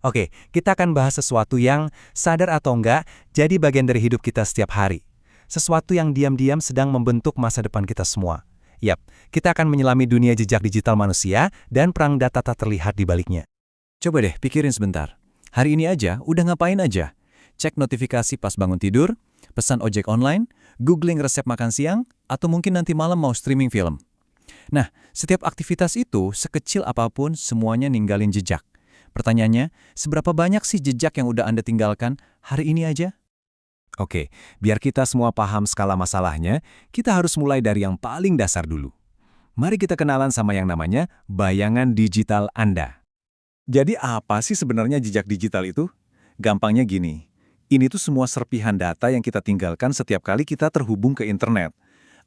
Oke, kita akan bahas sesuatu yang, sadar atau enggak, jadi bagian dari hidup kita setiap hari. Sesuatu yang diam-diam sedang membentuk masa depan kita semua. Yap, kita akan menyelami dunia jejak digital manusia dan perang data tak terlihat di baliknya. Coba deh pikirin sebentar. Hari ini aja udah ngapain aja? Cek notifikasi pas bangun tidur, pesan ojek online, googling resep makan siang, atau mungkin nanti malam mau streaming film. Nah, setiap aktivitas itu, sekecil apapun, semuanya ninggalin jejak. Pertanyaannya, seberapa banyak sih jejak yang udah Anda tinggalkan hari ini aja? Oke, biar kita semua paham skala masalahnya, kita harus mulai dari yang paling dasar dulu. Mari kita kenalan sama yang namanya bayangan digital Anda. Jadi apa sih sebenarnya jejak digital itu? Gampangnya gini, ini tuh semua serpihan data yang kita tinggalkan setiap kali kita terhubung ke internet.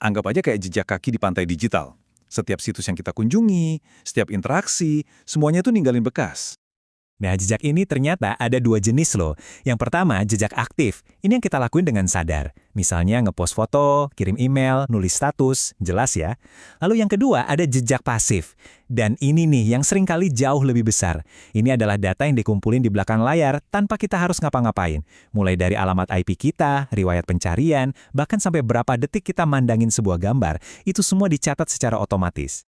Anggap aja kayak jejak kaki di pantai digital. Setiap situs yang kita kunjungi, setiap interaksi, semuanya tuh ninggalin bekas. Nah, jejak ini ternyata ada dua jenis loh. Yang pertama, jejak aktif. Ini yang kita lakuin dengan sadar. Misalnya ngepost foto, kirim email, nulis status, jelas ya. Lalu yang kedua, ada jejak pasif. Dan ini nih yang seringkali jauh lebih besar. Ini adalah data yang dikumpulin di belakang layar tanpa kita harus ngapa-ngapain. Mulai dari alamat IP kita, riwayat pencarian, bahkan sampai berapa detik kita mandangin sebuah gambar, itu semua dicatat secara otomatis.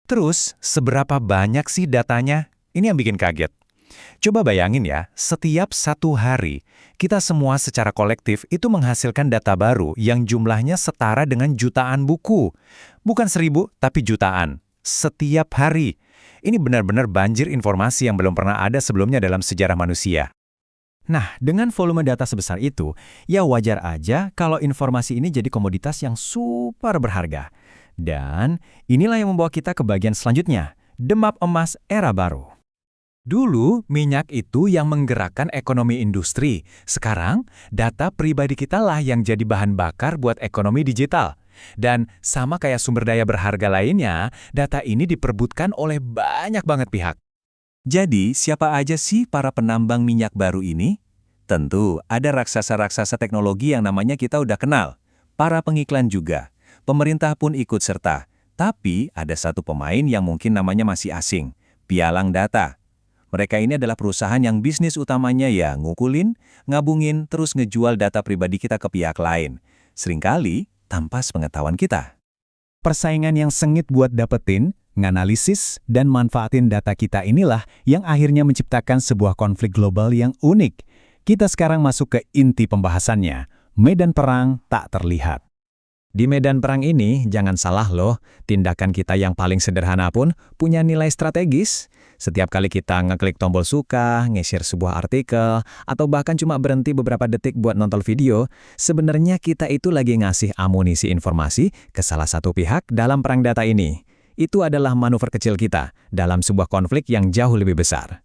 Terus, seberapa banyak sih datanya? Ini yang bikin kaget. Coba bayangin ya, setiap satu hari, kita semua secara kolektif itu menghasilkan data baru yang jumlahnya setara dengan jutaan buku. Bukan 1.000, tapi jutaan. Setiap hari. Ini benar-benar banjir informasi yang belum pernah ada sebelumnya dalam sejarah manusia. Nah, dengan volume data sebesar itu, ya wajar aja kalau informasi ini jadi komoditas yang super berharga. Dan inilah yang membawa kita ke bagian selanjutnya, demam emas era baru. Dulu, minyak itu yang menggerakkan ekonomi industri. Sekarang, data pribadi kita lah yang jadi bahan bakar buat ekonomi digital. Dan sama kayak sumber daya berharga lainnya, data ini diperebutkan oleh banyak banget pihak. Jadi, siapa aja sih para penambang minyak baru ini? Tentu, ada raksasa-raksasa teknologi yang namanya kita udah kenal. Para pengiklan juga. Pemerintah pun ikut serta. Tapi, ada satu pemain yang mungkin namanya masih asing. Pialang Data. Mereka ini adalah perusahaan yang bisnis utamanya ya ngukulin, ngabungin, terus ngejual data pribadi kita ke pihak lain. Seringkali tanpa sepengetahuan kita. Persaingan yang sengit buat dapetin, nganalisis, dan manfaatin data kita inilah yang akhirnya menciptakan sebuah konflik global yang unik. Kita sekarang masuk ke inti pembahasannya, medan perang tak terlihat. Di medan perang ini, jangan salah loh, tindakan kita yang paling sederhana pun punya nilai strategis. Setiap kali kita ngeklik tombol suka, nge-share sebuah artikel, atau bahkan cuma berhenti beberapa detik buat nonton video, sebenarnya kita itu lagi ngasih amunisi informasi ke salah satu pihak dalam perang data ini. Itu adalah manuver kecil kita dalam sebuah konflik yang jauh lebih besar.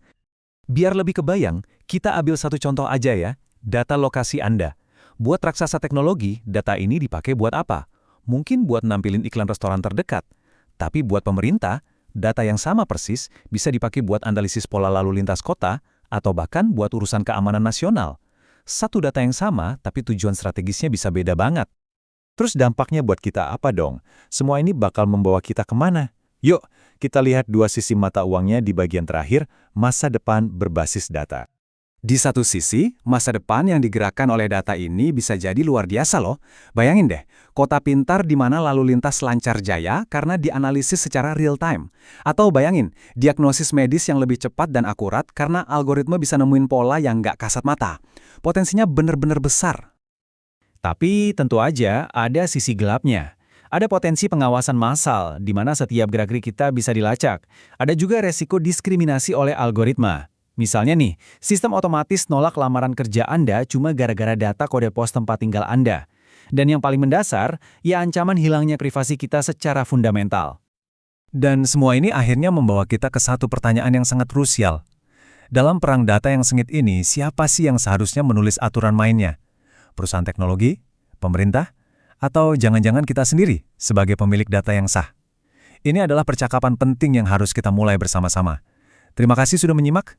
Biar lebih kebayang, kita ambil satu contoh aja ya, data lokasi Anda. Buat raksasa teknologi, data ini dipakai buat apa? Mungkin buat nampilin iklan restoran terdekat. Tapi buat pemerintah, data yang sama persis bisa dipakai buat analisis pola lalu lintas kota atau bahkan buat urusan keamanan nasional. Satu data yang sama, tapi tujuan strategisnya bisa beda banget. Terus dampaknya buat kita apa dong? Semua ini bakal membawa kita kemana? Yuk, kita lihat dua sisi mata uangnya di bagian terakhir, masa depan berbasis data. Di satu sisi, masa depan yang digerakkan oleh data ini bisa jadi luar biasa loh. Bayangin deh, kota pintar di mana lalu lintas lancar jaya karena dianalisis secara real time. Atau bayangin, diagnosis medis yang lebih cepat dan akurat karena algoritma bisa nemuin pola yang nggak kasat mata. Potensinya benar-benar besar. Tapi tentu aja ada sisi gelapnya. Ada potensi pengawasan massal, di mana setiap gerak-gerik kita bisa dilacak. Ada juga resiko diskriminasi oleh algoritma. Misalnya nih, sistem otomatis nolak lamaran kerja Anda cuma gara-gara data kode pos tempat tinggal Anda. Dan yang paling mendasar, ya ancaman hilangnya privasi kita secara fundamental. Dan semua ini akhirnya membawa kita ke satu pertanyaan yang sangat krusial. Dalam perang data yang sengit ini, siapa sih yang seharusnya menulis aturan mainnya? Perusahaan teknologi? Pemerintah? Atau jangan-jangan kita sendiri sebagai pemilik data yang sah? Ini adalah percakapan penting yang harus kita mulai bersama-sama. Terima kasih sudah menyimak.